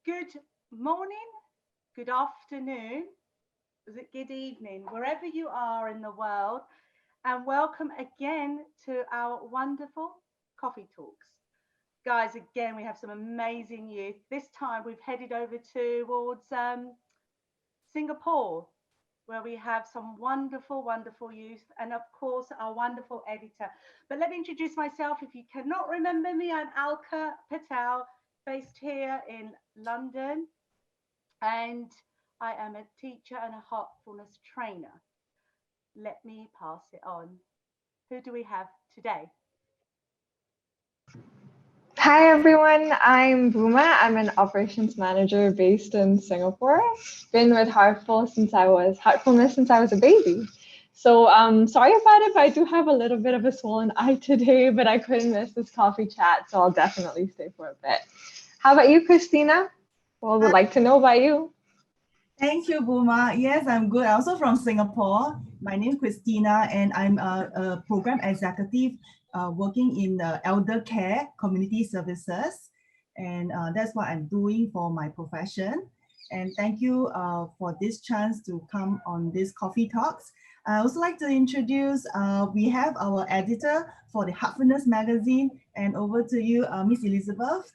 Good morning, good afternoon, is it good evening, wherever you are in the world, and welcome again to our wonderful coffee talks. Guys, again, we have some amazing youth. This time we've headed over towards Singapore, where we have some wonderful, wonderful youth, and of course, our wonderful editor. But let me introduce myself. If you cannot remember me, I'm Alka Patel, based here in London, and I am a teacher and a heartfulness trainer. Let me pass it on. Who do we have today? Hi everyone, I'm Bhuma. I'm an operations manager based in Singapore. Been with Heartfulness since I was a baby. So sorry about it, but I do have a little bit of a swollen eye today, but I couldn't miss this coffee chat, so I'll definitely stay for a bit. How about you, Christina? Well, would like to know about you. Thank you, Bhuma. Yes, I'm good. I'm also from Singapore. My name is Christina, and I'm a program executive working in the elder care community services. And that's what I'm doing for my profession. And thank you for this chance to come on this coffee talks. I also like to introduce, we have our editor for the Heartfulness magazine, and over to you, Miss Elizabeth.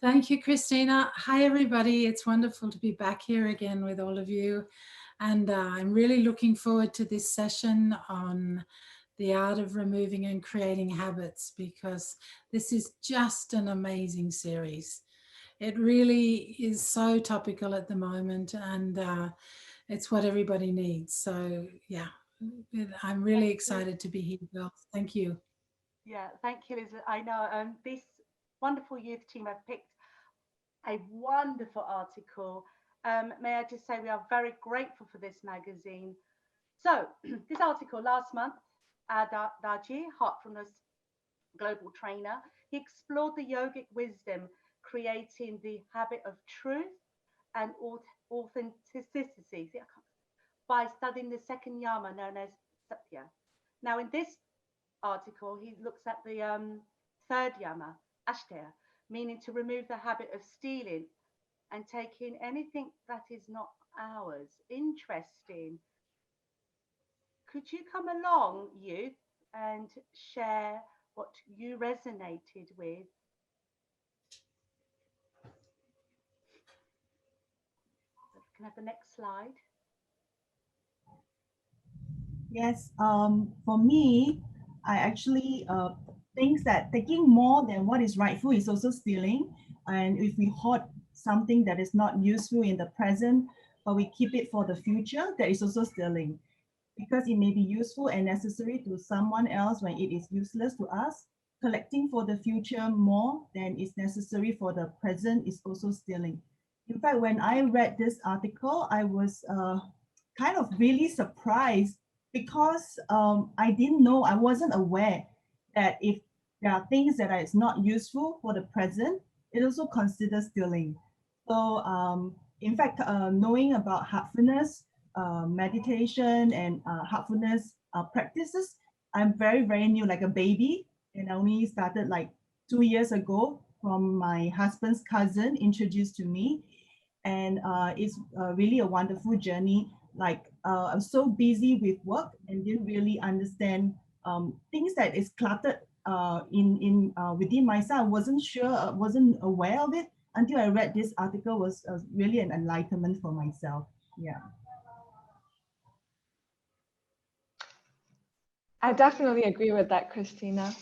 Thank you, Christina. Hi, everybody. It's wonderful to be back here again with all of you. And I'm really looking forward to this session on the art of removing and creating habits, because this is just an amazing series. It really is so topical at the moment, and it's what everybody needs. So yeah, I'm really excited to be here, girls. Thank you. Yeah, thank you, Liz. I know this wonderful youth team have picked a wonderful article. May I just say we are very grateful for this magazine. So this article last month, Daji, Heartfulness global trainer, he explored the yogic wisdom creating the habit of truth and authenticity by studying the second yama known as satya. Now in this article, he looks at the third yama, ashtaya, meaning to remove the habit of stealing and taking anything that is not ours. Interesting. Could you come along, youth, and share what you resonated with? Can I have the next slide? Yes, for me, I actually think that taking more than what is rightful is also stealing. And if we hoard something that is not useful in the present, but we keep it for the future, that is also stealing. Because it may be useful and necessary to someone else when it is useless to us. Collecting for the future more than is necessary for the present is also stealing. In fact, when I read this article, I was kind of really surprised because I didn't know, I wasn't aware that if there are things that is not useful for the present, it also considers stealing. So in fact, knowing about heartfulness, meditation and heartfulness practices, I'm very, very new, like a baby. And I only started like 2 years ago from my husband's cousin introduced to me. And it's really a wonderful journey. Like I'm so busy with work and didn't really understand things that is cluttered in within myself. I wasn't sure, wasn't aware of it until I read this article. Was really an enlightenment for myself. Yeah. I definitely agree with that, Christina.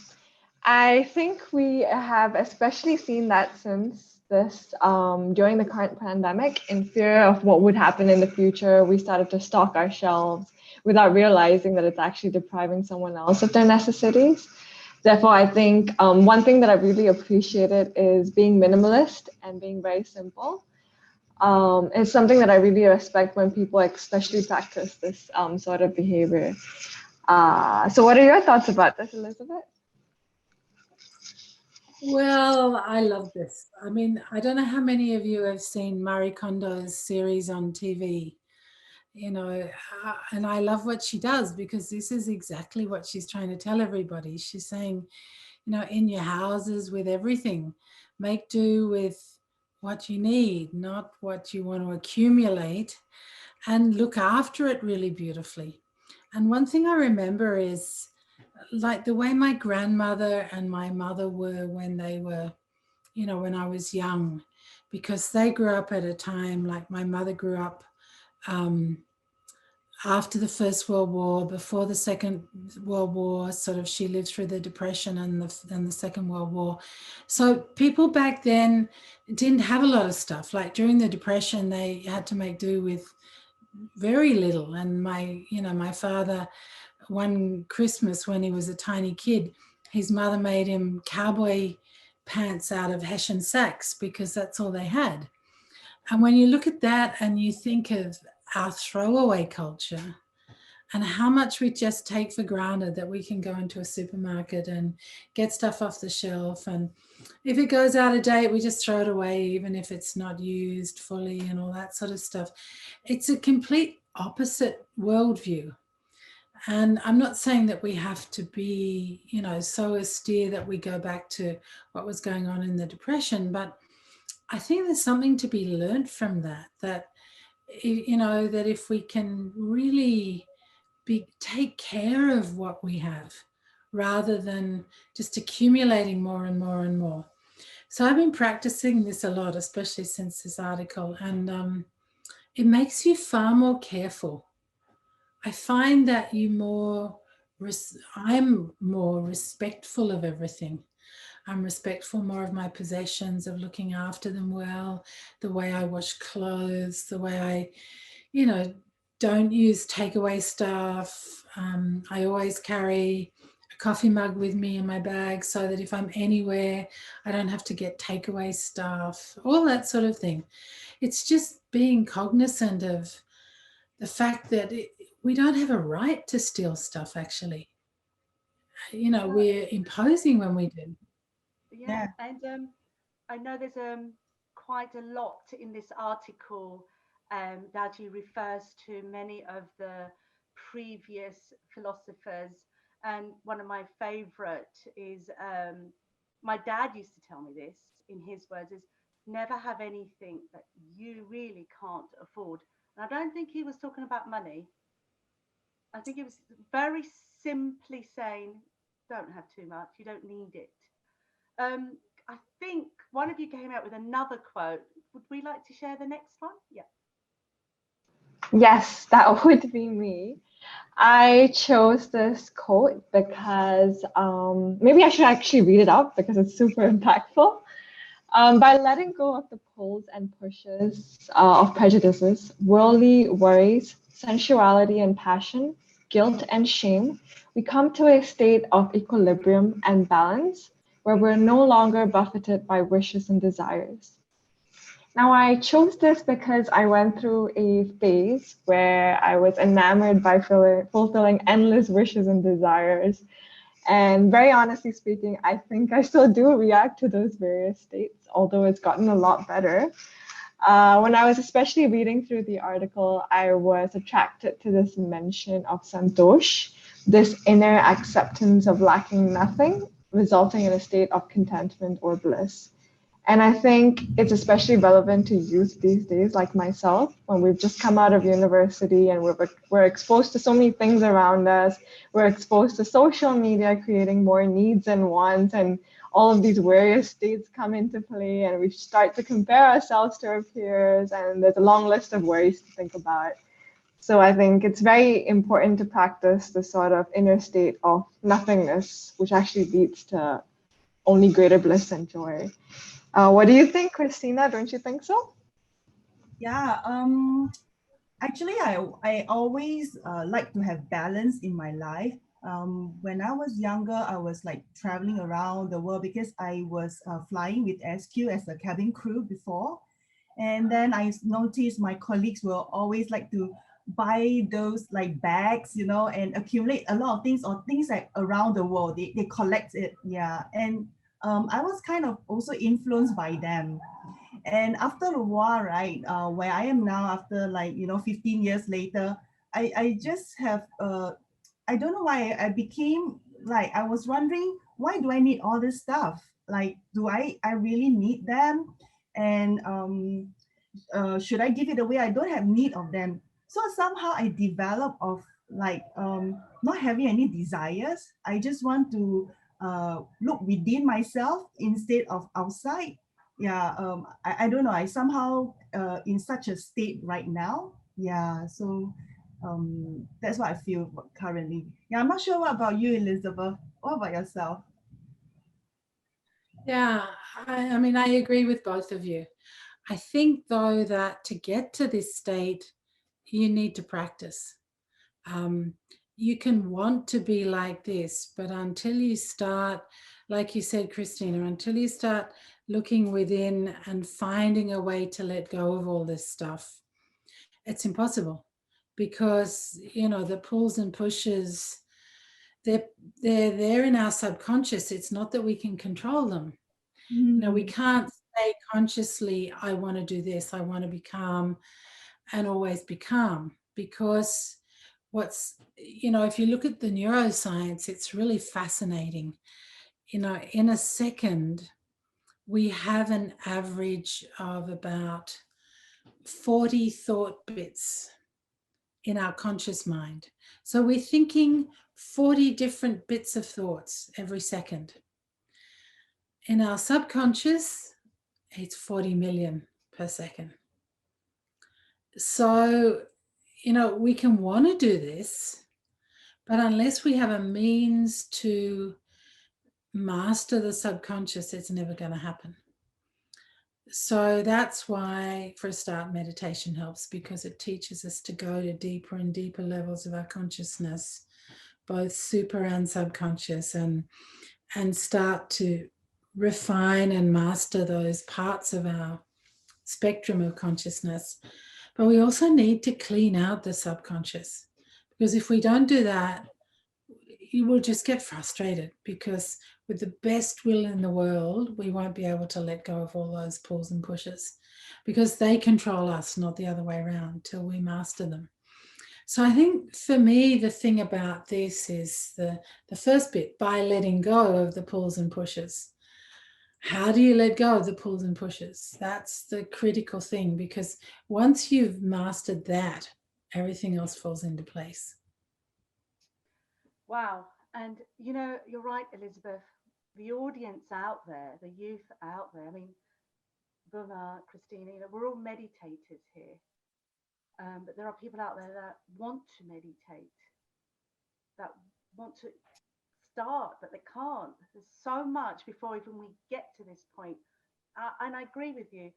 I think we have especially seen that since this during the current pandemic, in fear of what would happen in the future, we started to stock our shelves without realizing that it's actually depriving someone else of their necessities. Therefore, I think one thing that I really appreciated is being minimalist and being very simple. It's something that I really respect when people especially practice this sort of behavior. So what are your thoughts about this, Elizabeth? Well, I love this. I mean, I don't know how many of you have seen Marie Kondo's series on TV, and I love what she does, because this is exactly what she's trying to tell everybody. She's saying, in your houses, with everything, make do with what you need, not what you want to accumulate, and look after it really beautifully. And one thing I remember is like the way my grandmother and my mother were when they were, you know, when I was young, because they grew up at a time, like my mother grew up after the First World War, before the Second World War. Sort of, she lived through the Depression and the Second World War. So people back then didn't have a lot of stuff. Like during the Depression, they had to make do with very little. And my father, one Christmas when he was a tiny kid, his mother made him cowboy pants out of Hessian sacks because that's all they had. And when you look at that and you think of our throwaway culture and how much we just take for granted that we can go into a supermarket and get stuff off the shelf, and if it goes out of date, we just throw it away, even if it's not used fully and all that sort of stuff. It's a complete opposite worldview. And I'm not saying that we have to be, you know, so austere that we go back to what was going on in the Depression, but I think there's something to be learned from that, you know, that if we can really take care of what we have rather than just accumulating more and more and more. So I've been practicing this a lot, especially since this article, and it makes you far more careful. I find that I'm more respectful of everything. I'm respectful more of my possessions, of looking after them well, the way I wash clothes, the way I, you know, don't use takeaway stuff. I always carry a coffee mug with me in my bag so that if I'm anywhere, I don't have to get takeaway stuff, all that sort of thing. It's just being cognizant of the fact that we don't have a right to steal stuff, actually. You know, we're imposing when we do. Yeah, and I know there's quite a lot in this article that he refers to many of the previous philosophers, and one of my favorite is my dad used to tell me this in his words is never have anything that you really can't afford. And I don't think he was talking about money. I think he was very simply saying, don't have too much, you don't need it. Um, I think one of you came out with another quote. Would we like to share the next one? Yeah. Yes, that would be me. I chose this quote because maybe I should actually read it out because it's super impactful. By letting go of the pulls and pushes of prejudices, worldly worries, sensuality and passion, guilt and shame, we come to a state of equilibrium and balance where we're no longer buffeted by wishes and desires. Now, I chose this because I went through a phase where I was enamored by fulfilling endless wishes and desires. And very honestly speaking, I think I still do react to those various states, although it's gotten a lot better. When I was especially reading through the article, I was attracted to this mention of santosh, this inner acceptance of lacking nothing, resulting in a state of contentment or bliss. And I think it's especially relevant to youth these days, like myself, when we've just come out of university and we're exposed to so many things around us. We're exposed to social media creating more needs and wants, and all of these various states come into play, and we start to compare ourselves to our peers, and there's a long list of worries to think about. So I think it's very important to practice the sort of inner state of nothingness, which actually leads to only greater bliss and joy. What do you think, Christina? Don't you think so? Yeah, actually, I always like to have balance in my life. When I was younger, I was like traveling around the world because I was flying with SQ as a cabin crew before. And then I noticed my colleagues will always like to buy those like bags, you know, and accumulate a lot of things or things like around the world. They collect it. Yeah. And I was kind of also influenced by them. And after a while, right, where I am now, after like, 15 years later, I just have, I don't know why I became like, I was wondering, why do I need all this stuff? Like, do I really need them? And should I give it away? I don't have need of them. So somehow I develop of like not having any desires. I just want to look within myself instead of outside. Yeah, I don't know. I somehow in such a state right now. Yeah, so that's what I feel currently. Yeah, I'm not sure what about you, Elizabeth. What about yourself? Yeah, I mean, I agree with both of you. I think, though, that to get to this state, you need to practice. Um, you can want to be like this, but until you start, like you said, Christina, until you start looking within and finding a way to let go of all this stuff, it's impossible, because, you know, the pulls and pushes, they're there in our subconscious. It's not that we can control them. You know, we can't say consciously, I want to do this, I want to be calm and always be calm, because what's, you know, if you look at the neuroscience, it's really fascinating. You know, in a second, we have an average of about 40 thought bits in our conscious mind. So we're thinking 40 different bits of thoughts every second. In our subconscious, it's 40 million per second. So, you know, we can want to do this, but unless we have a means to master the subconscious, it's never going to happen. So that's why, for a start, meditation helps, because it teaches us to go to deeper and deeper levels of our consciousness, both super and subconscious, and start to refine and master those parts of our spectrum of consciousness. But we also need to clean out the subconscious, because if we don't do that, you will just get frustrated, because with the best will in the world, we won't be able to let go of all those pulls and pushes, because they control us, not the other way around, till we master them. So I think for me, the thing about this is the first bit, by letting go of the pulls and pushes. How do you let go of the pulls and pushes? That's the critical thing, because once you've mastered that, everything else falls into place. Wow. And you know, you're right, Elizabeth. The audience out there, the youth out there, I mean, Bhuma, Christina, you know, we're all meditators here. But there are people out there that want to meditate, that want to start, but they can't. There's so much before even we get to this point. And I agree with you.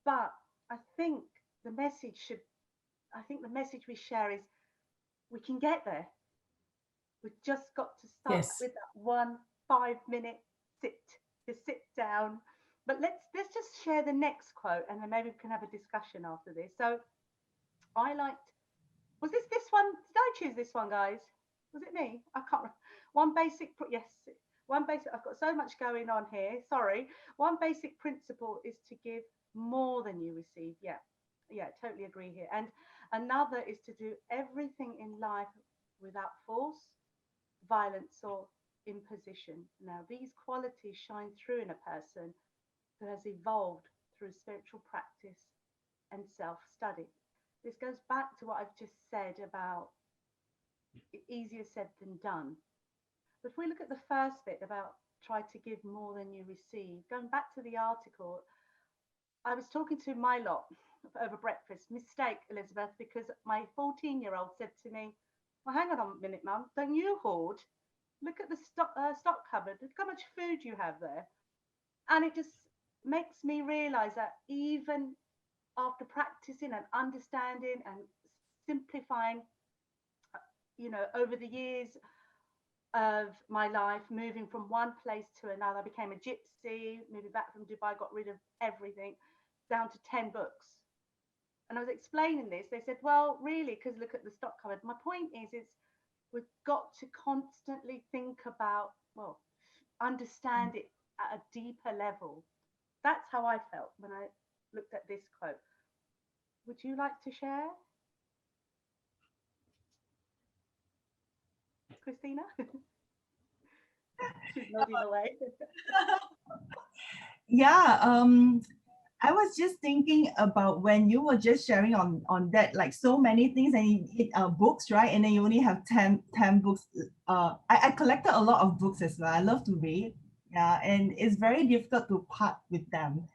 But I think the message should, I think the message we share is we can get there. We've just got to start Yes. with that 1 5 minute sit, just sit down. But let's just share the next quote, and then maybe we can have a discussion after this. So I liked, was this one? Did I choose this one, guys? Was it me? I can't remember. One basic, yes, one basic. I've got so much going on here. Sorry. One basic principle is to give more than you receive. Yeah, yeah, totally agree here. And another is to do everything in life without force, violence, or imposition. Now, these qualities shine through in a person who has evolved through spiritual practice and self study. This goes back to what I've just said about easier said than done. But if we look at the first bit about try to give more than you receive, going back to the article, I was talking to my lot over breakfast. Mistake, Elizabeth, because my 14-year-old said to me, well, hang on a minute, Mum, don't you hoard? Look at the stock cupboard. Look how much food you have there. And it just makes me realize that even after practicing and understanding and simplifying, you know, over the years of my life, moving from one place to another, I became a gypsy, moving back from Dubai, got rid of everything, down to 10 books. And I was explaining this. They said, well, really, because look at the stock cupboard. My point is we've got to constantly think about, well, understand it at a deeper level. That's how I felt when I looked at this quote. Would you like to share, Christina? She's nodding away. Yeah, I was just thinking about when you were just sharing on that, like so many things, and you eat books, right? And then you only have 10 books. I collected a lot of books as well. I love to read. Yeah, and it's very difficult to part with them.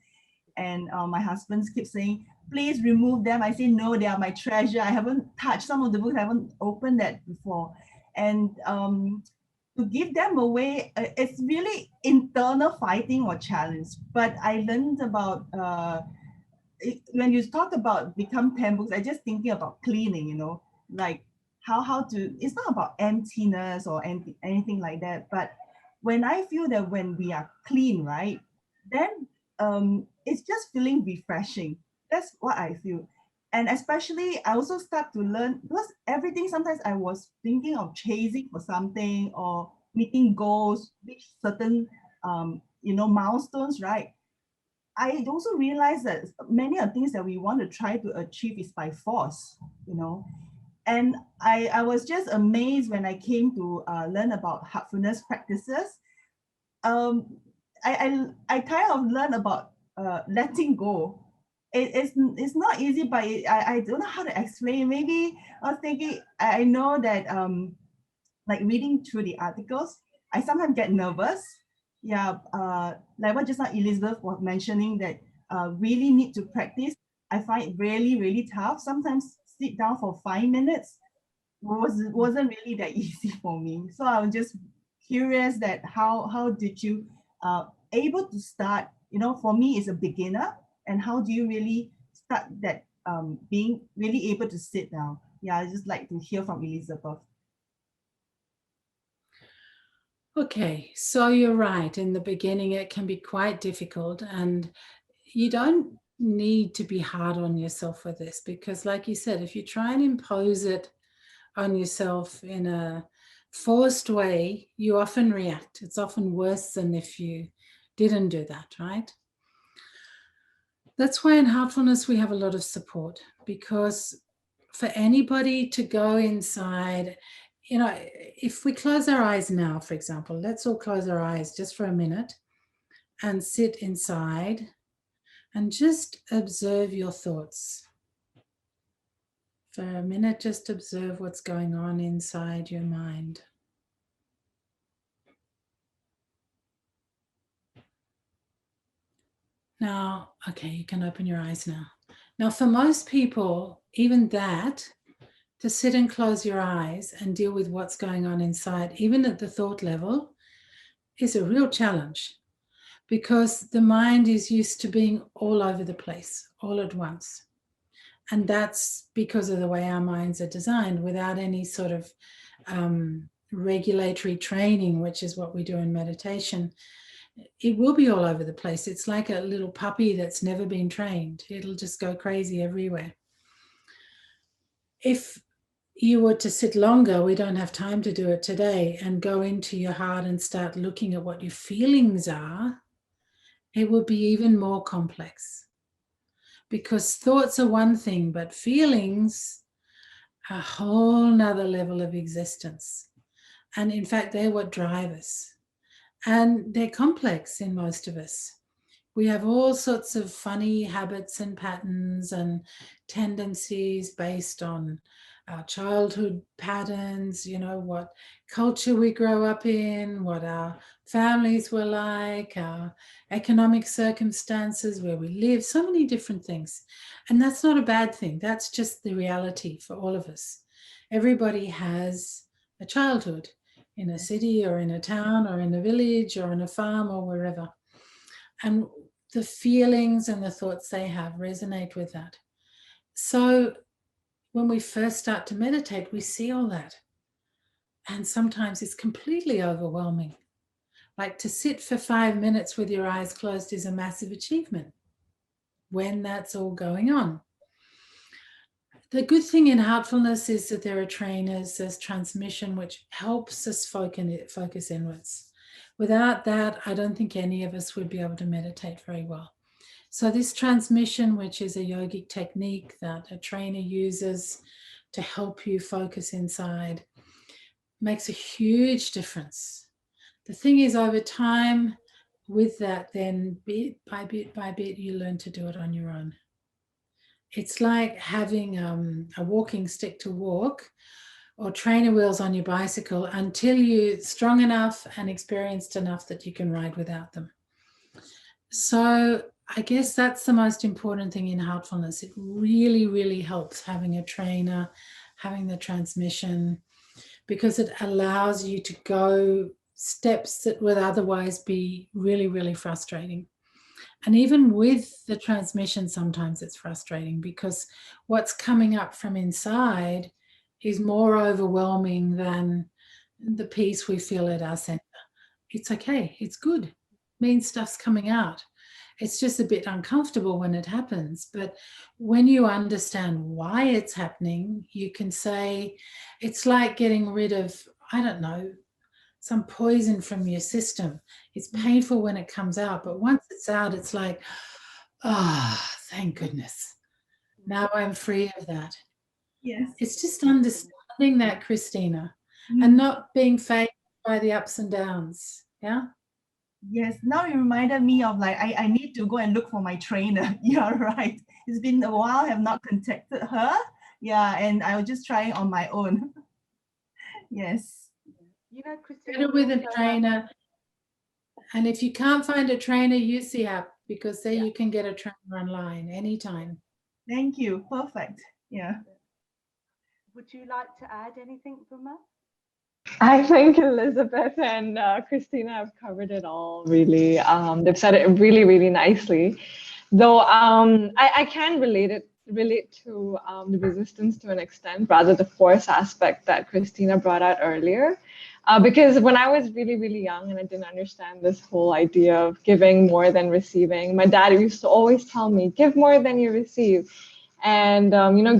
And my husband keeps saying, please remove them. I say, no, they are my treasure. I haven't touched some of the books. I haven't opened that before. And to give them away, it's really internal fighting or challenge. But I learned about, when you talk about become 10 books, I just thinking about cleaning, like how to, it's not about emptiness or anything like that. But when I feel that when we are clean, right, then it's just feeling refreshing. That's what I feel. And especially I also start to learn, because everything sometimes I was thinking of chasing for something or meeting goals, reach certain milestones, right? I also realized that many of the things that we want to try to achieve is by force, you know. And I was just amazed when I came to learn about heartfulness practices. Um, I kind of learned about letting go. It's not easy, but I don't know how to explain. Maybe I was thinking, I know that like reading through the articles, I sometimes get nervous. Yeah, like what just now Elizabeth was mentioning that really need to practice. I find it really, really tough. Sometimes sit down for 5 minutes wasn't really that easy for me. So I was just curious that how did you able to start? For me, it's a beginner, and how do you really start that being really able to sit down? Yeah, I just like to hear from Elizabeth. Okay, so you're right. In the beginning, it can be quite difficult, and you don't need to be hard on yourself with this, because, like you said, if you try and impose it on yourself in a forced way, you often react. It's often worse than if you didn't do that, right? That's why in Heartfulness we have a lot of support, because for anybody to go inside, if we close our eyes now, for example, let's all close our eyes just for a minute and sit inside and just observe your thoughts. For a minute, just observe what's going on inside your mind. Now, okay, you can open your eyes now. Now, for most people, even that, to sit and close your eyes and deal with what's going on inside, even at the thought level, is a real challenge, because the mind is used to being all over the place, all at once. And that's because of the way our minds are designed, without any sort of regulatory training, which is what we do in meditation. It will be all over the place. It's like a little puppy that's never been trained. It'll just go crazy everywhere. If you were to sit longer, we don't have time to do it today, and go into your heart and start looking at what your feelings are, it would be even more complex. Because thoughts are one thing, but feelings are a whole nother level of existence. And in fact, they're what drive us. And they're complex in most of us. We have all sorts of funny habits and patterns and tendencies based on our childhood patterns, what culture we grow up in, what our families were like, our economic circumstances, where we live, so many different things. And that's not a bad thing. That's just the reality for all of us. Everybody has a childhood in a city or in a town or in a village or in a farm or wherever. And the feelings and the thoughts they have resonate with that. So when we first start to meditate, we see all that. And sometimes it's completely overwhelming. Like to sit for 5 minutes with your eyes closed is a massive achievement when that's all going on. The good thing in Heartfulness is that there are trainers, there's transmission, which helps us focus inwards. Without that, I don't think any of us would be able to meditate very well. So this transmission, which is a yogic technique that a trainer uses to help you focus inside, makes a huge difference. The thing is, over time, with that, then bit by bit by bit, you learn to do it on your own. It's like having a walking stick to walk, or trainer wheels on your bicycle, until you're strong enough and experienced enough that you can ride without them. So I guess that's the most important thing in Heartfulness. It really, really helps having a trainer, having the transmission, because it allows you to go steps that would otherwise be really, really frustrating. And even with the transmission, sometimes it's frustrating because what's coming up from inside is more overwhelming than the peace we feel at our center. It's okay. It's good. It means stuff's coming out. It's just a bit uncomfortable when it happens. But when you understand why it's happening, you can say, it's like getting rid of, I don't know, some poison from your system. It's painful when it comes out, but once it's out, it's like, ah, oh, thank goodness. Now I'm free of that. Yes. It's just understanding that, Christina, and not being fazed by the ups and downs. Yeah. Yes, now you reminded me of like I need to go and look for my trainer. You're right. It's been a while, I have not contacted her. Yeah, and I was just trying on my own. Yes. You know, Christina, Better with a trainer. And if you can't find a trainer, use the app, because there you can get a trainer online anytime. Thank you. Perfect. Yeah. Would you like to add anything, Bhuma? I think Elizabeth and Christina have covered it all really. They've said it really, really nicely. Though I can relate to the resistance to an extent, rather the force aspect that Christina brought out earlier. Because when I was really, really young and I didn't understand this whole idea of giving more than receiving, my dad used to always tell me, give more than you receive. And,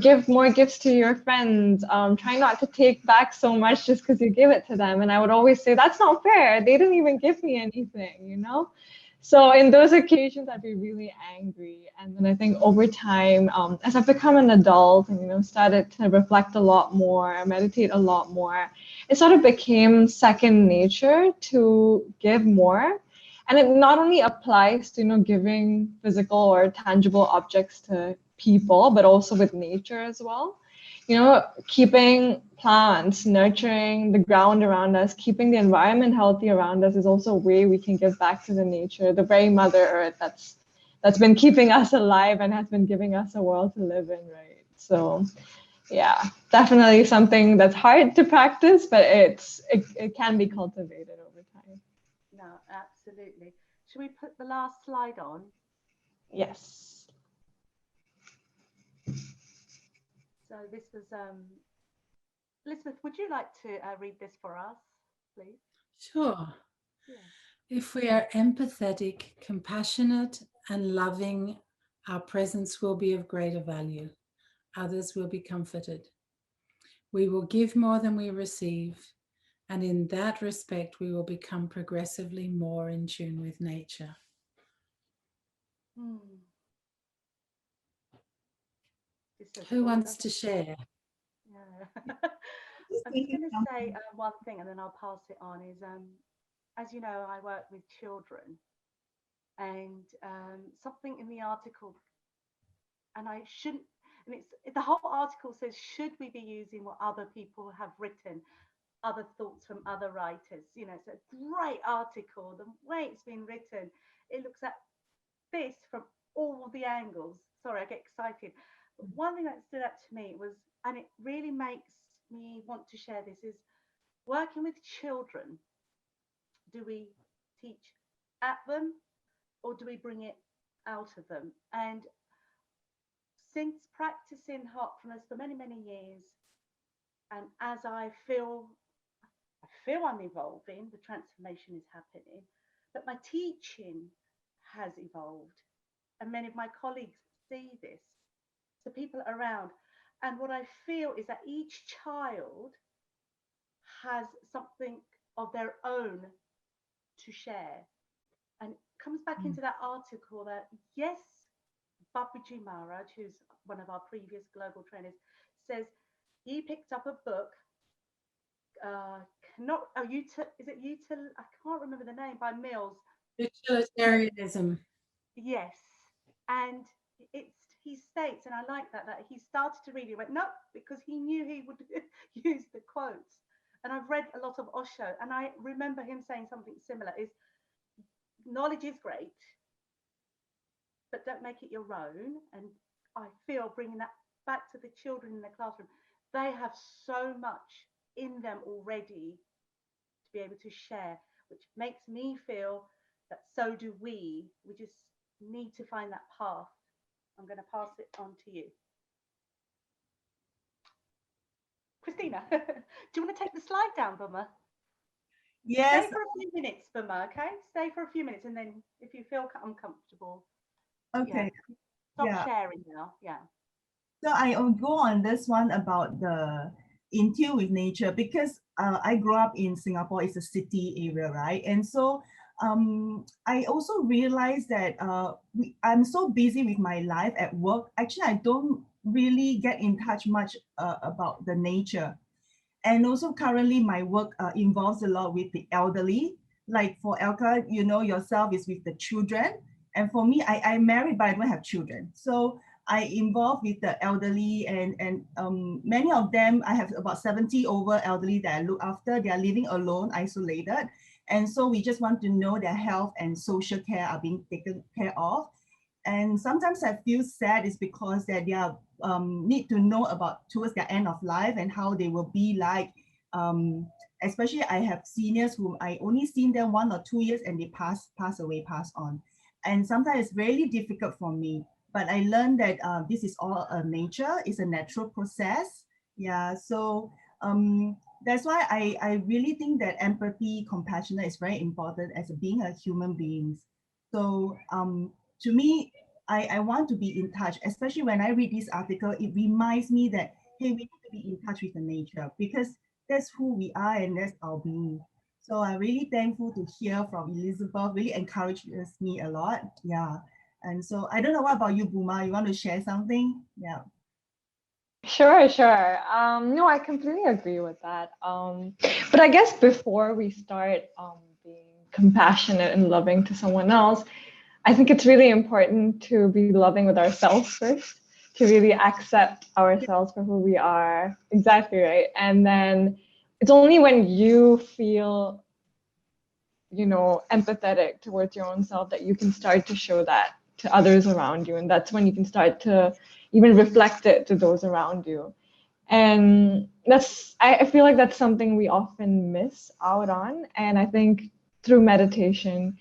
give more gifts to your friends. Try not to take back so much just because you give it to them. And I would always say, that's not fair. They didn't even give me anything, So in those occasions, I'd be really angry. And then I think over time, as I've become an adult and, started to reflect a lot more, meditate a lot more, it sort of became second nature to give more. And it not only applies to, giving physical or tangible objects to people, but also with nature as well. Keeping plants, nurturing the ground around us, keeping the environment healthy around us is also a way we can give back to the nature, the very Mother Earth that's been keeping us alive and has been giving us a world to live in, right? So yeah, definitely something that's hard to practice, but it can be cultivated over time. No, absolutely. Should we put the last slide on? Yes. So this was, Elizabeth, would you like to read this for us, please? Sure. Yeah. If we are empathetic, compassionate, and loving, our presence will be of greater value. Others will be comforted. We will give more than we receive, and in that respect, we will become progressively more in tune with nature. Who wants to share? Yeah. I'm just going to say one thing and then I'll pass it on is, as you know, I work with children, and something in the article, and I shouldn't, and the whole article says, should we be using what other people have written, other thoughts from other writers? It's a great article. The way it's been written, it looks at this from all the angles. Sorry, I get excited. But one thing that stood out to me was, and it really makes me want to share this, is working with children. Do we teach at them or do we bring it out of them? And since practicing Heartfulness for many, many years, and as I feel I'm evolving, the transformation is happening, but my teaching has evolved. And many of my colleagues see this, the people around. And what I feel is that each child has something of their own to share. And it comes back into that article that, yes, Babaji Maharaj, who's one of our previous global trainers, says he picked up a book, not is it I can't remember the name, by Mills. Utilitarianism. Yes, and he states, and I like that he started to read. He went no, because he knew he would use the quotes. And I've read a lot of Osho, and I remember him saying something similar: "Is knowledge is great, but don't make it your own." And I feel bringing that back to the children in the classroom, they have so much in them already to be able to share, which makes me feel that so do we. We just need to find that path. I'm going to pass it on to you. Christina, do you want to take the slide down, Bhuma? Yes. Stay for a few minutes, Bhuma, okay? Stay for a few minutes, and then if you feel uncomfortable, Okay. stop sharing now. Yeah. So I'll go on this one about the in tune with nature, because I grew up in Singapore. It's a city area, right? And so I also realized that I'm so busy with my life at work. Actually, I don't really get in touch much about the nature. And also currently my work involves a lot with the elderly. Like for Alka, you know yourself, is with the children. And for me, I'm married, but I don't have children. So I involve with the elderly, and many of them, I have about 70 over elderly that I look after. They are living alone, isolated. And so we just want to know their health and social care are being taken care of. And sometimes I feel sad is because that they are need to know about towards their end of life and how they will be like. Especially I have seniors whom I only seen them 1 or 2 years and they pass away, pass on. And sometimes it's really difficult for me. But I learned that this is all a nature, it's a natural process. Yeah, so that's why I really think that empathy, compassion is very important as being a human being. So to me, I want to be in touch, especially when I read this article, it reminds me that, hey, we need to be in touch with the nature, because that's who we are and that's our being. So I'm really thankful to hear from Elizabeth, really encourages me a lot. Yeah. And so I don't know, what about you, Bhuma? You want to share something? Yeah. Sure, sure. No, I completely agree with that. But I guess before we start being compassionate and loving to someone else, I think it's really important to be loving with ourselves first, to really accept ourselves for who we are. Exactly right. And then it's only when you feel, empathetic towards your own self that you can start to show that to others around you. And that's when you can start to even reflect it to those around you. And I feel like that's something we often miss out on. And I think through meditation,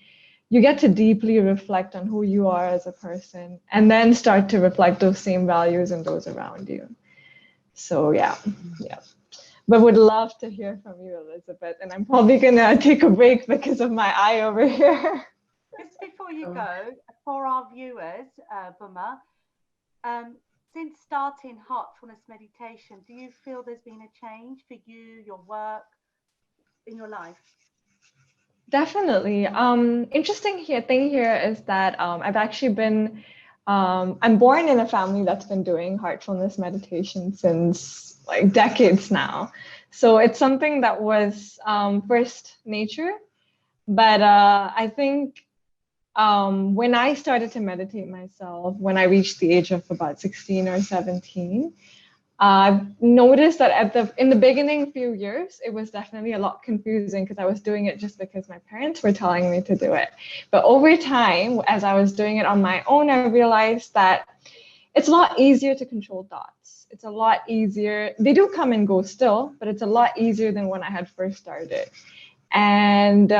you get to deeply reflect on who you are as a person and then start to reflect those same values in those around you. So yeah. But would love to hear from you, Elizabeth. And I'm probably gonna take a break because of my eye over here. Just before you go, for our viewers, Bhuma, since starting Heartfulness meditation, do you feel there's been a change for you, your work, in your life? Definitely. Interesting thing here is that I've actually been, I'm born in a family that's been doing heartfulness meditation since like decades now. So it's something that was first nature. But I think when I started to meditate myself, when I reached the age of about 16 or 17, I've noticed that in the beginning few years, it was definitely a lot confusing because I was doing it just because my parents were telling me to do it. But over time, as I was doing it on my own, I realized that it's a lot easier to control thoughts. It's a lot easier. They do come and go still, but it's a lot easier than when I had first started. And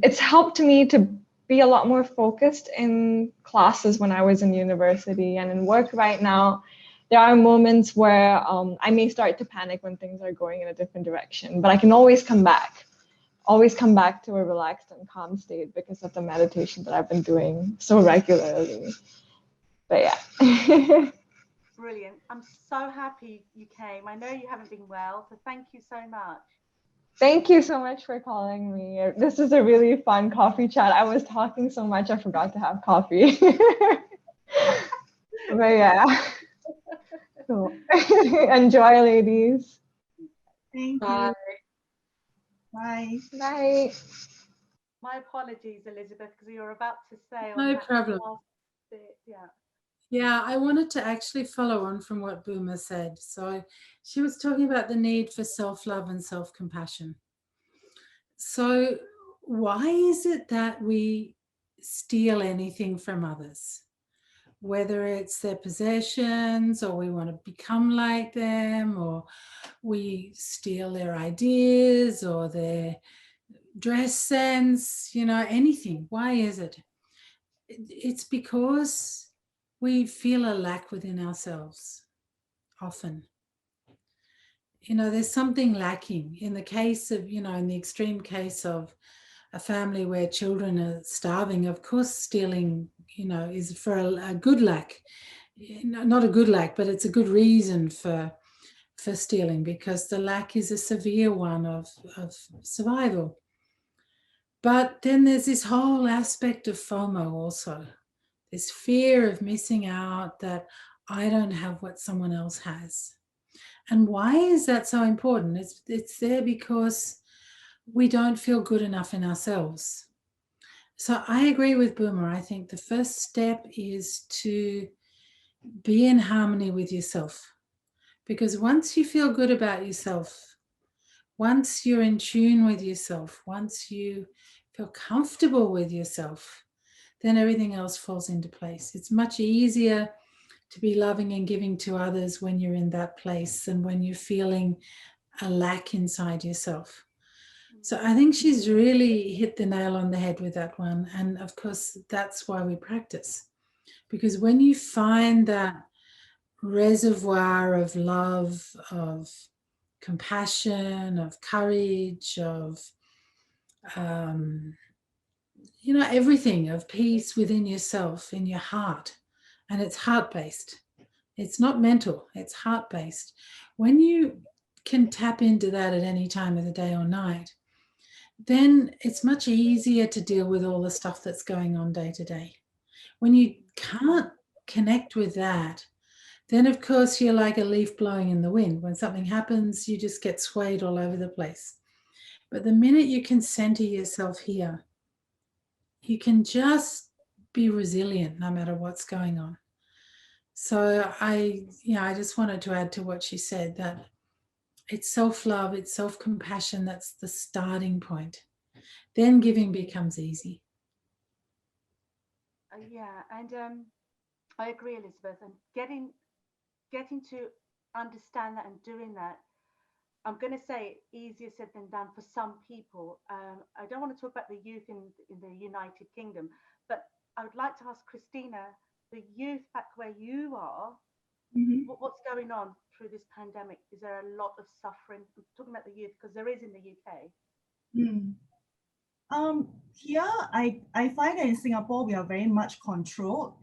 it's helped me to be a lot more focused in classes when I was in university and in work right now. There are moments where I may start to panic when things are going in a different direction, but I can always come back to a relaxed and calm state because of the meditation that I've been doing so regularly. But yeah. Brilliant. I'm so happy you came. I know you haven't been well, so thank you so much. Thank you so much for calling me. This is a really fun coffee chat. I was talking so much, I forgot to have coffee. But yeah. Cool. Enjoy, ladies. Thank you. Bye. Bye. Bye. My apologies, Elizabeth, because you were about to say on No that problem. last bit. Yeah. Yeah, I wanted to actually follow on from what Bhuma said. So she was talking about the need for self-love and self-compassion. So why is it that we steal anything from others? Whether it's their possessions, or we want to become like them, or we steal their ideas or their dress sense, anything. Why is it? It's because we feel a lack within ourselves often. There's something lacking in the case of, in the extreme case of a family where children are starving. Of course, stealing, is for a good lack. Not a good lack, but it's a good reason for stealing, because the lack is a severe one of survival. But then there's this whole aspect of FOMO also, this fear of missing out, that I don't have what someone else has. And why is that so important? It's there because we don't feel good enough in ourselves. So I agree with Bhuma. I think the first step is to be in harmony with yourself. Because once you feel good about yourself, once you're in tune with yourself, once you feel comfortable with yourself, then everything else falls into place. It's much easier to be loving and giving to others when you're in that place than when you're feeling a lack inside yourself. So I think she's really hit the nail on the head with that one. And of course, that's why we practice. Because when you find that reservoir of love, of compassion, of courage, of everything, of peace within yourself, in your heart, and it's heart-based. It's not mental, it's heart-based. When you can tap into that at any time of the day or night, then it's much easier to deal with all the stuff that's going on day to day. When you can't connect with that, then of course you're like a leaf blowing in the wind. When something happens, you just get swayed all over the place. But the minute you can center yourself here, you can just be resilient no matter what's going on. So I just wanted to add to what she said, that it's self-love, it's self-compassion, that's the starting point. Then giving becomes easy. Yeah, and I agree, Elizabeth. And getting to understand that and doing that, I'm going to say easier said than done for some people. I don't want to talk about the youth in the United Kingdom, but I would like to ask Christina, the youth back where you are, what's going on through this pandemic? Is there a lot of suffering? I'm talking about the youth because there is in the UK. Here, I find that in Singapore, we are very much controlled,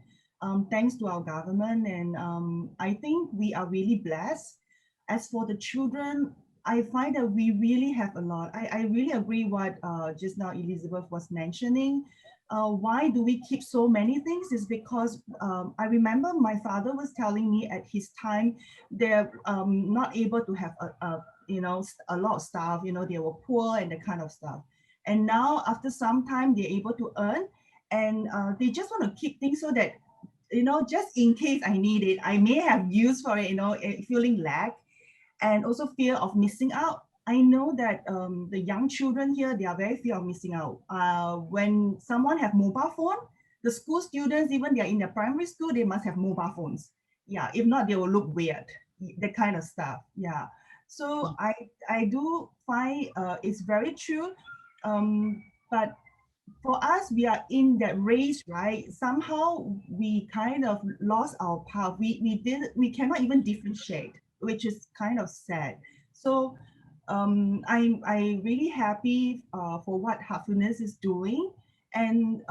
thanks to our government. And I think we are really blessed. As for the children, I find that we really have a lot. I really agree what just now Elizabeth was mentioning. Why do we keep so many things? Is because I remember my father was telling me at his time, they're not able to have a lot of stuff, they were poor and that kind of stuff. And now after some time, they're able to earn, and they just want to keep things so that, just in case I need it, I may have use for it, feeling lack and also fear of missing out. I know that the young children here, they are very fear of missing out. When someone have mobile phone, the school students, even they're in the primary school, they must have mobile phones. Yeah, if not, they will look weird, that kind of stuff. Yeah. So I do find it's very true. But for us, we are in that race, right? Somehow we kind of lost our path. We cannot even differentiate, which is kind of sad. So I'm really happy for what Heartfulness is doing. And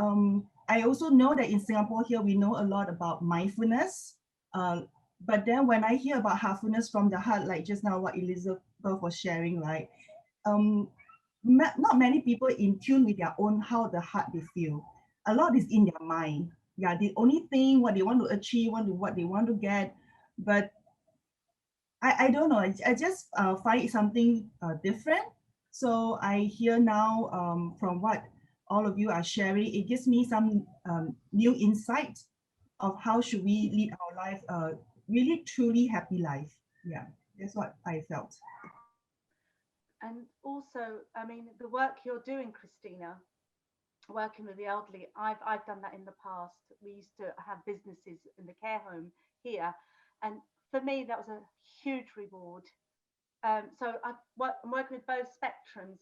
I also know that in Singapore here, we know a lot about mindfulness. But then when I hear about Heartfulness from the heart, like just now what Elizabeth was sharing, right? Not many people in tune with their own how the heart they feel. A lot is in their mind. Yeah, the only thing what they want to achieve, what they want to get, but I don't know. I just find it something different. So I hear now from what all of you are sharing, it gives me some new insight of how should we lead our life, really truly happy life. Yeah, that's what I felt. And also, I mean, the work you're doing, Christina, working with the elderly, I've done that in the past. We used to have businesses in the care home here, and for me that was a huge reward. I'm working with both spectrums.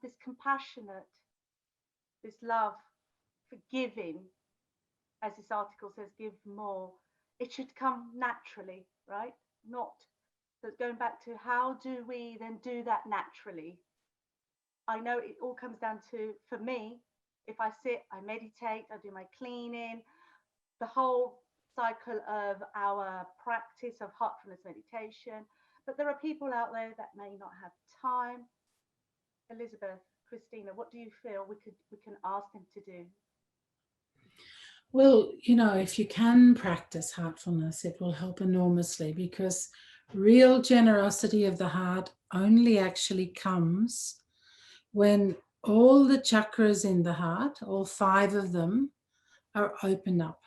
This compassionate, this love, forgiving, as this article says, give more. It should come naturally, right? Not, so going back to how do we then do that naturally? I know it all comes down to, for me, if I sit, I meditate, I do my cleaning, the whole cycle of our practice of heartfulness meditation. But there are people out there that may not have time. Elizabeth, Christina, what do you feel we can ask them to do? Well, you know, if you can practice heartfulness, it will help enormously, because real generosity of the heart only actually comes when all the chakras in the heart, all 5 of them, are opened up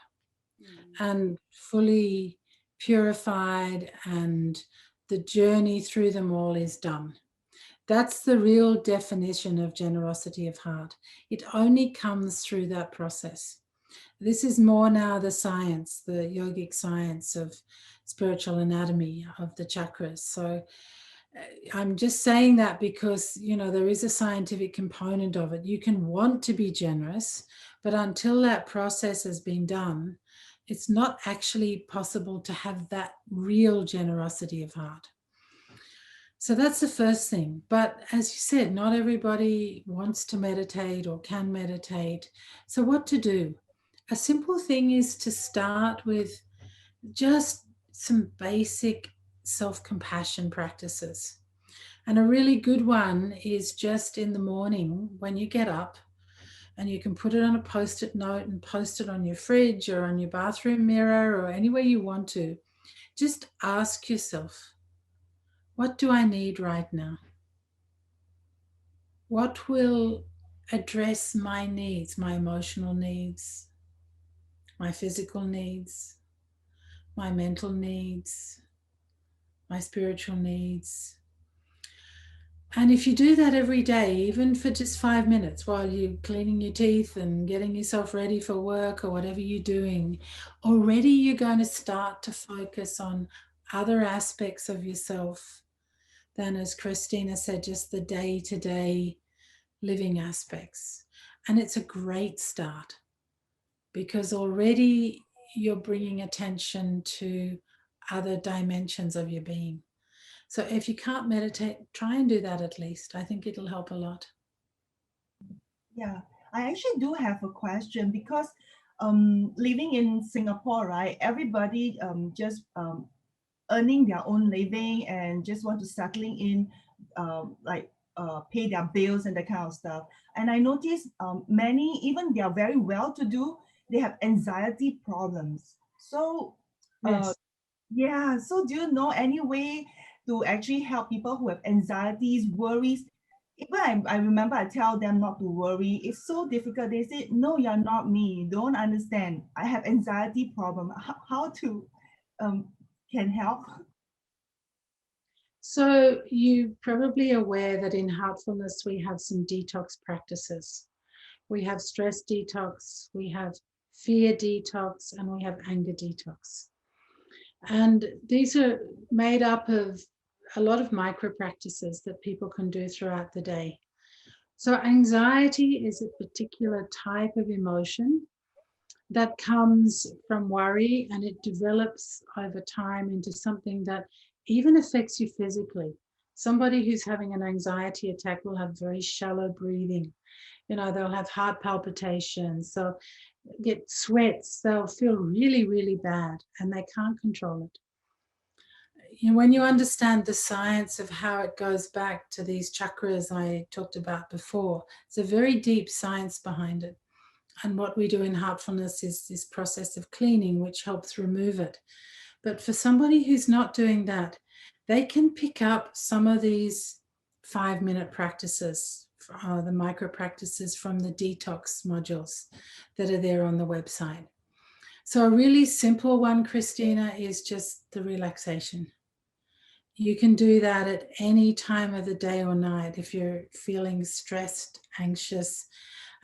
and fully purified, and the journey through them all is done. That's the real definition of generosity of heart. It only comes through that process. This is more now the science, the yogic science of spiritual anatomy of the chakras. So I'm just saying that because, you know, there is a scientific component of it. You can want to be generous, but until that process has been done, it's not actually possible to have that real generosity of heart. So that's the first thing. But as you said, not everybody wants to meditate or can meditate. So what to do? A simple thing is to start with just some basic self-compassion practices. And a really good one is just in the morning when you get up, and you can put it on a post-it note and post it on your fridge or on your bathroom mirror or anywhere you want to. Just ask yourself, what do I need right now? What will address my needs, my emotional needs, my physical needs, my mental needs, my spiritual needs? And if you do that every day, even for just 5 minutes while you're cleaning your teeth and getting yourself ready for work or whatever you're doing, already you're going to start to focus on other aspects of yourself than, as Christina said, just the day-to-day living aspects. And it's a great start, because already you're bringing attention to other dimensions of your being. So if you can't meditate, try and do that at least. I think it'll help a lot. Yeah, I actually do have a question because living in Singapore, right? Everybody just earning their own living and just want to settling in, like pay their bills and that kind of stuff. And I noticed many, even they are very well to do, they have anxiety problems. So Yes. yeah, so do you know any way to actually help people who have anxieties, worries? Even I remember I tell them not to worry. It's so difficult. They say, no, you're not me. Don't understand. I have anxiety problem. How to um, can help? So you're probably aware that in Heartfulness we have some detox practices. We have stress detox, we have fear detox, and we have anger detox. And these are made up of a lot of micro practices that people can do throughout the day. So anxiety is a particular type of emotion that comes from worry, and it develops over time into something that even affects you physically. Somebody who's having an anxiety attack will have very shallow breathing. You know, they'll have heart palpitations, they'll get sweats, they'll feel really, really bad, and they can't control it. You know, when you understand the science of how it goes back to these chakras I talked about before, it's a very deep science behind it. And what we do in Heartfulness is this process of cleaning, which helps remove it. But for somebody who's not doing that, they can pick up some of these 5-minute practices, the micro practices from the detox modules that are there on the website. So a really simple one, Christina, is just the relaxation. You can do that at any time of the day or night if you're feeling stressed, anxious,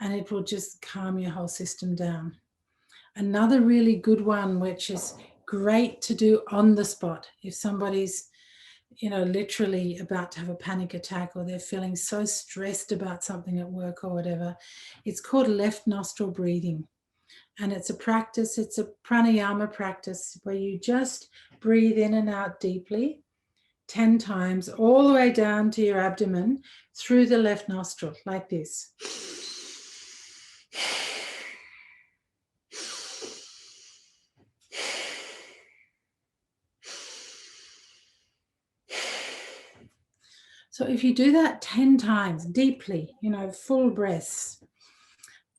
and it will just calm your whole system down. Another really good one, which is great to do on the spot, if somebody's, literally about to have a panic attack, or they're feeling so stressed about something at work or whatever, it's called left nostril breathing. And it's a practice, it's a pranayama practice where you just breathe in and out deeply 10 times, all the way down to your abdomen through the left nostril, like this. So if you do that 10 times deeply, full breaths,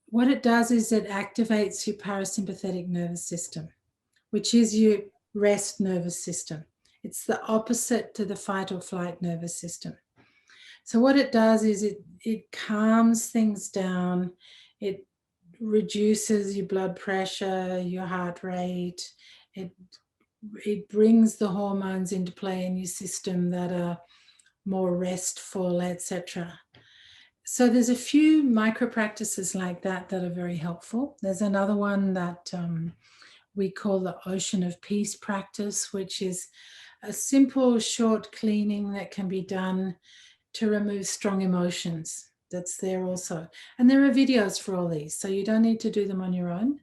what it does is it activates your parasympathetic nervous system, which is your rest nervous system. It's the opposite to the fight or flight nervous system. So what it does is it calms things down. It reduces your blood pressure, your heart rate. It brings the hormones into play in your system that are more restful, etc. So there's a few micro practices like that that are very helpful. There's another one that we call the Ocean of Peace practice, which is a simple, short cleaning that can be done to remove strong emotions. That's there also. And there are videos for all these, so you don't need to do them on your own.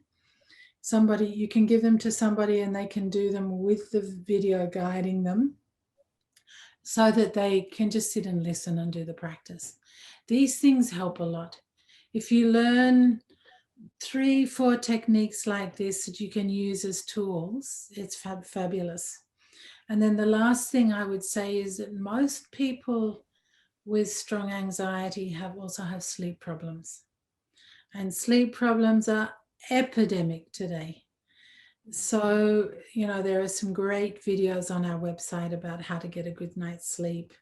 You can give them to somebody and they can do them with the video guiding them, so that they can just sit and listen and do the practice. These things help a lot. If you learn 3-4 techniques like this that you can use as tools, it's fabulous. And then the last thing I would say is that most people with strong anxiety also have sleep problems. And sleep problems are epidemic today. So, there are some great videos on our website about how to get a good night's sleep.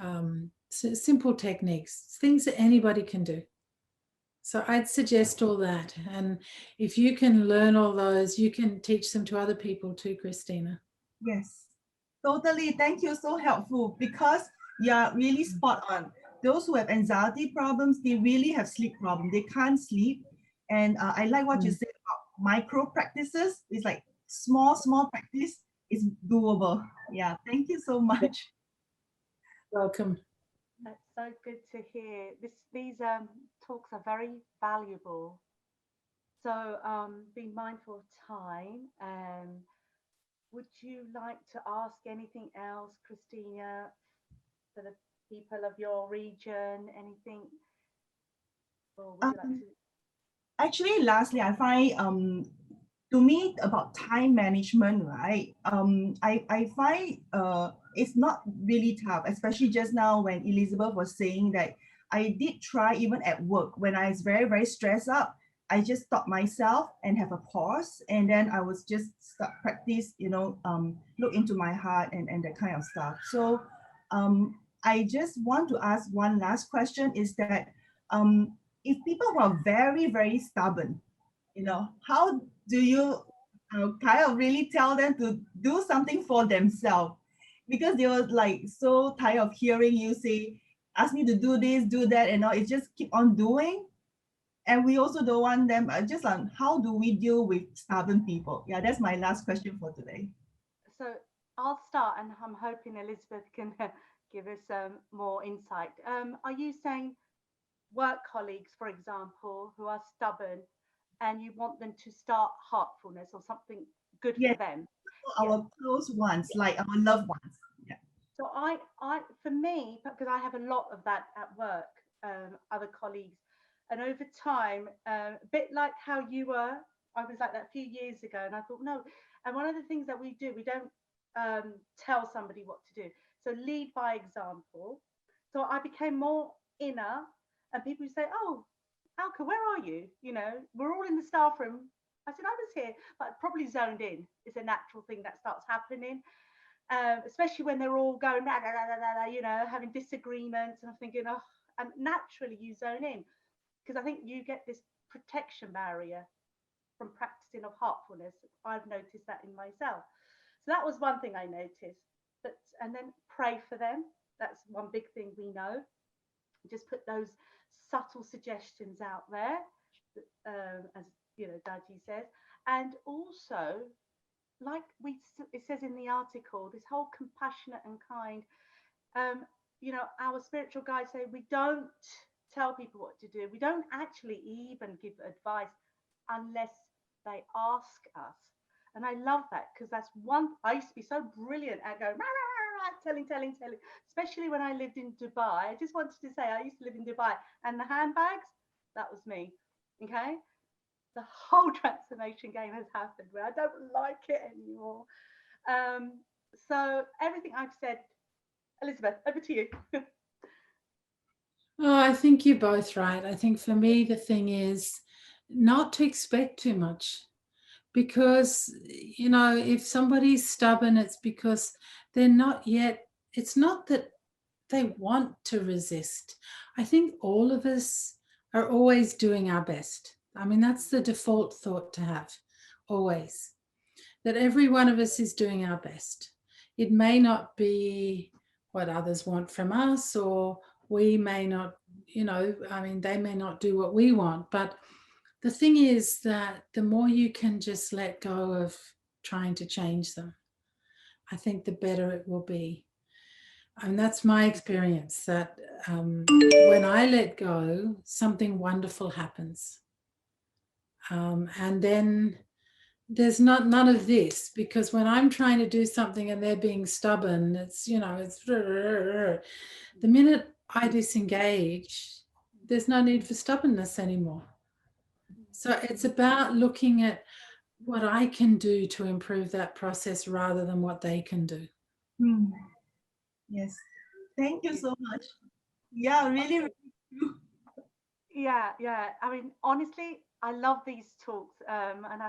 So simple techniques, things that anybody can do. So I'd suggest all that. And if you can learn all those, you can teach them to other people too, Christina. Yes, totally. Thank you. So helpful, because you're really spot on. Those who have anxiety problems, they really have sleep problems. They can't sleep. And I like what you said about micro practices. It's like small practice is doable. Yeah, thank you so much. Welcome. That's so good to hear. These talks are very valuable. So be mindful of time. Would you like to ask anything else, Christina, for the people of your region? Anything? Or would you like to? Actually, lastly, I find to me about time management, right? I find it's not really tough, especially just now when Elizabeth was saying that I did try even at work when I was very, very stressed out. I just stop myself and have a pause, and then I was just start practice, look into my heart and that kind of stuff. So I just want to ask one last question, is that if people who are very, very stubborn, how do you kind of really tell them to do something for themselves? Because they were like so tired of hearing you say, ask me to do this, do that, and all. It just keep on doing. And we also don't want them, just on how do we deal with stubborn people? Yeah, that's my last question for today. So I'll start, and I'm hoping Elizabeth can give us more insight. Are you saying work colleagues, for example, who are stubborn, and you want them to start heartfulness or something good for them? Our close ones, like our loved ones. Yeah. So for me, because I have a lot of that at work, other colleagues, and over time, a bit like how you were, I was like that a few years ago, and I thought, no. And one of the things that we do, we don't tell somebody what to do. So lead by example. So I became more inner, and people say, oh, Alka, where are you? We're all in the staff room. I said, I was here, but probably zoned in. It's a natural thing that starts happening. especially when they're all going, rah, rah, rah, rah, rah, you know, having disagreements. And I'm thinking, oh, and naturally you zone in, because I think you get this protection barrier from practicing of heartfulness. I've noticed that in myself. So that was one thing I noticed. But and then pray for them. That's one big thing we know. Just put those subtle suggestions out there, as you know, Daji says, and also, like it says in the article, this whole compassionate and kind. You know, our spiritual guides say we don't tell people what to do. We don't actually even give advice unless they ask us. And I love that, because that's one, I used to be so brilliant at going, rah, rah, rah, telling, especially when I lived in Dubai. I just wanted to say, I used to live in Dubai, and the handbags, that was me. Okay. The whole transformation game has happened where I don't like it anymore. So everything I've said, Elizabeth, over to you. Oh, I think you're both right. I think for me, the thing is not to expect too much, because, you know, if somebody's stubborn, it's because they're not yet, it's not that they want to resist. I think all of us are always doing our best. I mean, that's the default thought to have, always, that every one of us is doing our best. It may not be what others want from us, or we may not, you know, I mean, they may not do what we want. But the thing is that the more you can just let go of trying to change them, I think the better it will be. And that's my experience, that when I let go, something wonderful happens. And then there's none of this, because when I'm trying to do something and they're being stubborn, it's, you know, it's the minute I disengage, there's no need for stubbornness anymore. So it's about looking at what I can do to improve that process rather than what they can do. Yes, thank you so much. Yeah, really. Yeah. I mean, honestly, I love these talks, and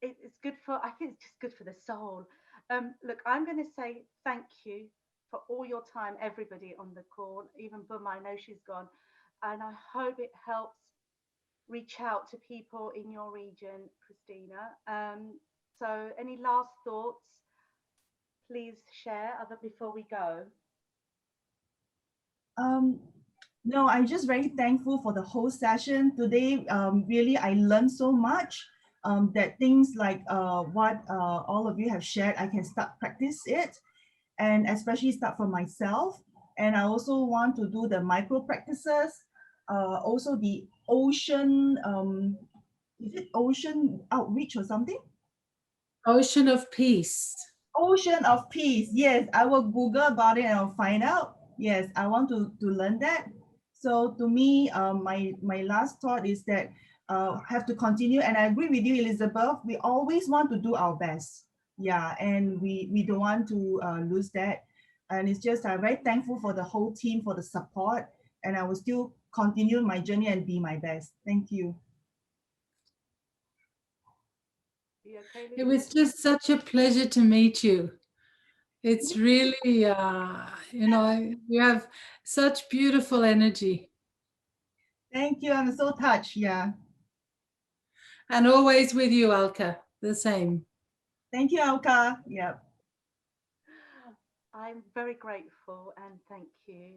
it's good for. I think it's just good for the soul. Look, I'm going to say thank you for all your time, everybody on the call. Even Bhuma, I know she's gone, and I hope it helps reach out to people in your region, Christina. So, any last thoughts? Please share other before we go. No, I'm just very thankful for the whole session today. Really, I learned so much, that things like what all of you have shared, I can start practice it, and especially start from myself. And I also want to do the micro practices, also the ocean, is it ocean outreach or something? Ocean of peace. Ocean of peace. Yes, I will Google about it and I'll find out. Yes, I want to learn that. So to me, my last thought is that have to continue. And I agree with you, Elizabeth. We always want to do our best. Yeah, and we don't want to lose that. And it's just I'm very thankful for the whole team for the support. And I will still continue my journey and be my best. Thank you. Okay, It was just such a pleasure to meet you. It's really, you know, you have such beautiful energy. Thank you. I'm so touched. Yeah. And always with you, Alka, the same. Thank you, Alka. Yeah. I'm very grateful, and thank you.